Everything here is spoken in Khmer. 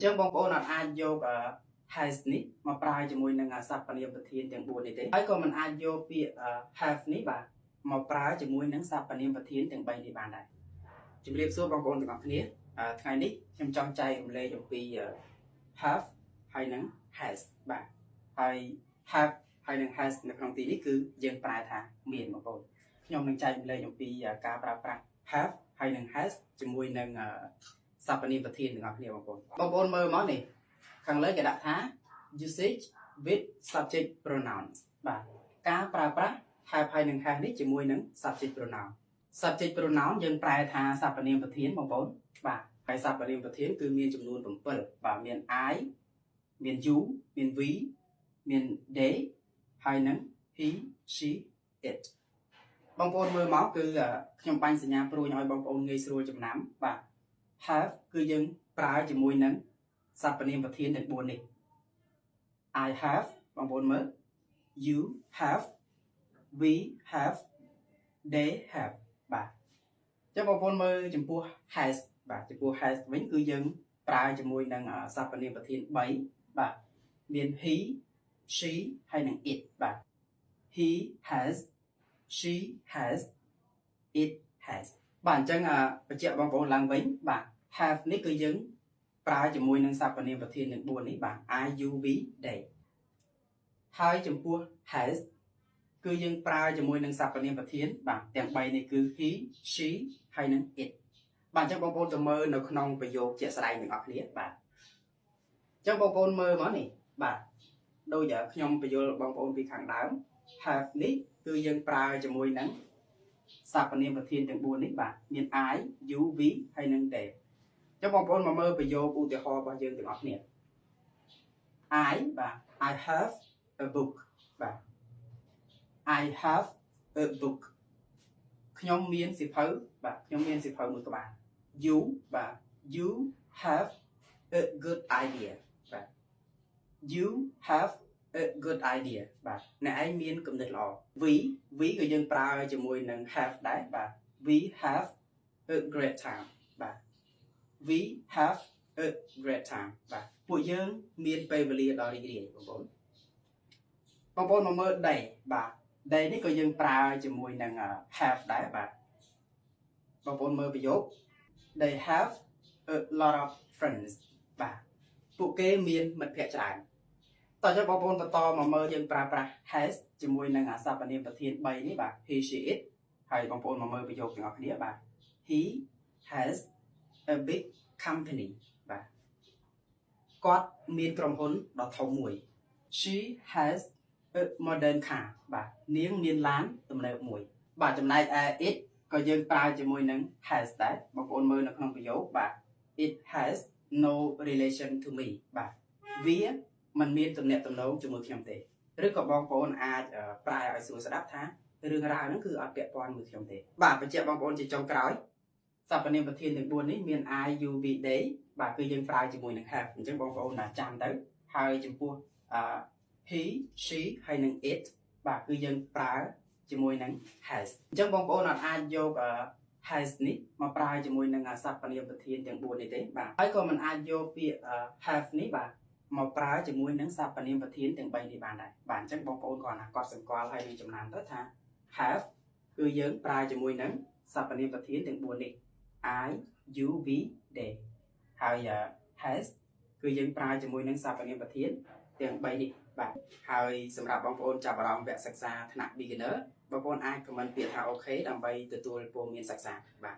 Chẳng bóng ônអាចយក has នេះមកប្រើជាមួយនឹងសព្វនាមប្រធានទាំង4នេះទេហើយក៏មិនអាចយកពាក្យ have នេះបាទមកប្រើជាមួយនឹងសព្វនាមប្រធានទាំង3នេះបានដែរជំរាបសួរបងប្អូនទាំងអស់គ្នាថ្ងៃនេះខ្ញុំចង់ចែករំលែកអំពី have ហើយនឹង has បាទហើយ have ហើយនឹង has នៅក្នុងទីនេះគឺយើងប្រែថាមានបងប្អូនខ្ញុំនឹងចែករំលែកអំពីការប្រើប្រាស់ have ហើយនឹង has ជាមួយនឹងសព្វនាមប្រធានទាំងអស់គ្នាបងប្អូនមើលមកនេះខាងលើគេដាក់ថា usage with subject pronouns បាទការប្រើប្រាស់ have ហើយនឹង has នេះជាមួយនឹង subject pronoun subject pronoun យើងប្រែថាសព្វនាមប្រធានបងប្អូនបាទហើយសព្វនាមប្រធានគឺមានចំនួន7បាទមាន I មាន you មាន we មាន they ហើយនឹង he she it បងប្អូនមើលមកគឺខ្ញុំបាញ់សញ្ញាព្រួយឲ្យបងប្អូនងាយស្រួលចំណាំបាទ have គឺយើងប្រើជាមួយនឹងសព្វនាមប្រធានទាំង4នេះ I have បងប្អូនមើល you have we have they have បាទអញ្ចឹងបងប្អូនមើលចំពោះ has បាទចំពោះ has វិញគឺយើងប្រើជាមួយនឹងសព្វនាមប្រធាន3បាទមាន he she ហើយនឹង it បាទ he has she has it has បាទអញ្ចឹងបញ្ជាក់បងប្អូនឡើងវិញបាទ have នេះគឺយើងប្រើជាមួយនឹងសព្វនាមប្រធានទាំង4នេះបាទ I you we they ហើយចំពោះ has គឺយើងប្រើជាមួយនឹងសព្វនាមប្រធានបាទទាំង3នេះគឺ he she ហើយនឹង it បាទអញ្ចឹងបងប្អូនទៅមើលនៅក្នុងប្រយោគជាក់ស្ដែងទាំងអស់គ្នាបាទអញ្ចឹងបងប្អូនមើលមកនេះបាទដូចខ្ញុំបញ្យល់បងប្អូនពីខាងដើម have នេះគឺយើងប្រើជាមួយនឹងសព្វនាមប្រធានទាំង4នេះបាទមាន I you we ហើយនឹង they ចុះបងប្អូនមកមើលប្រយោគឧទាហរណ៍របស់យើងទាំងអស់គ្នា I បាទ I have a book បាទ I have a book ខ្ញុំមានសៀវភៅបាទខ្ញុំមានសៀវភៅមួយក្បាល you បាទ you have a good idea បាទ you have a good idea បាទអ្នកឯងមានគំនិតល្អ we ក៏យើងប្រើជាមួយនឹង have ដែរបាទ we have a great time បាទ we have a great time បាទពួកយើងមានពេលវេលាដ៏រីករាយបងប្អូនមកមើល they បាទ they នេះក៏យើងប្រើជាមួយនឹង have ដែរបាទបងប្អូនមើលប្រយោគ they have a lot of friends បាទពួកគេមានមិត្តភ័ក្តិច្រើនតោះចុះបងប្អូនបន្តមកមើលយើងប្រើប្រាស់ has ជាមួយនឹងសព្វនាមប្រធាន3នេះបាទ he she it ហើយបងប្អូនមកមើលប្រយោគទាំងអស់គ្នាបាទ he has a big company បាទគាត់មានក្រុមហ៊ុនដ៏ធំមួយ she has a modern car បាទនាងមានឡានទំនើបមួយបាទចំណែកឯ it ក៏យើងប្រើជាមួយនឹង has ដែរបងប្អូនមើលនៅក្នុងប្រយោគបាទ it has no relation to me បាទវាមិនមានទំនាក់ទំនងជាមួយខ្ញុំទេឬក៏បងប្អូនអាចប្រែឲ្យស្រួលស្ដាប់ថារឿងរ៉ាវហ្នឹងគឺអត់ពាក់ព័ន្ធមួយខ្ញុំទេបាទបញ្ជាក់បងប្អូនជាចុងក្រោយសព្វនាមប្រធានទាំង4នេះមាន I you we they បាទគឺយើងប្រើជាមួយនឹង have អញ្ចឹងបងប្អូនចាំទៅហើយចំពោះhe she ហើយនឹង it បាទគឺយើងប្រើជាមួយនឹង has អញ្ចឹងបងប្អូនអាចយក has នេះមកប្រើជាមួយនឹងសព្វនាមប្រធានទាំង4នេះទេបាទហើយក៏មិនអាចយកពាក្យ have នេះបាទមកប្រើជាមួយនឹងសព្វនាមប្រធានទាំង3នេះបានដែរបាទអញ្ចឹងបងប្អូនគាត់ណាកត់សម្គាល់ហើយនឹងចំណាំទៅថា have គឺយើងប្រើជាមួយនឹងសព្វនាមប្រធានទាំង4នេះ I you we they ហើយ has គឺយើងប្រើជាមួយនឹងសព្វនាមប្រធានទាំង3នេះបាទហើយសម្រាប់បងប្អូនចាប់អារម្មណ៍វគ្គសិក្សាថ្នាក់ beginner បងប្អូនអាច comment ពាក្យថា OK ដើម្បីទទួលព័ត៌មានសិក្សាបាទ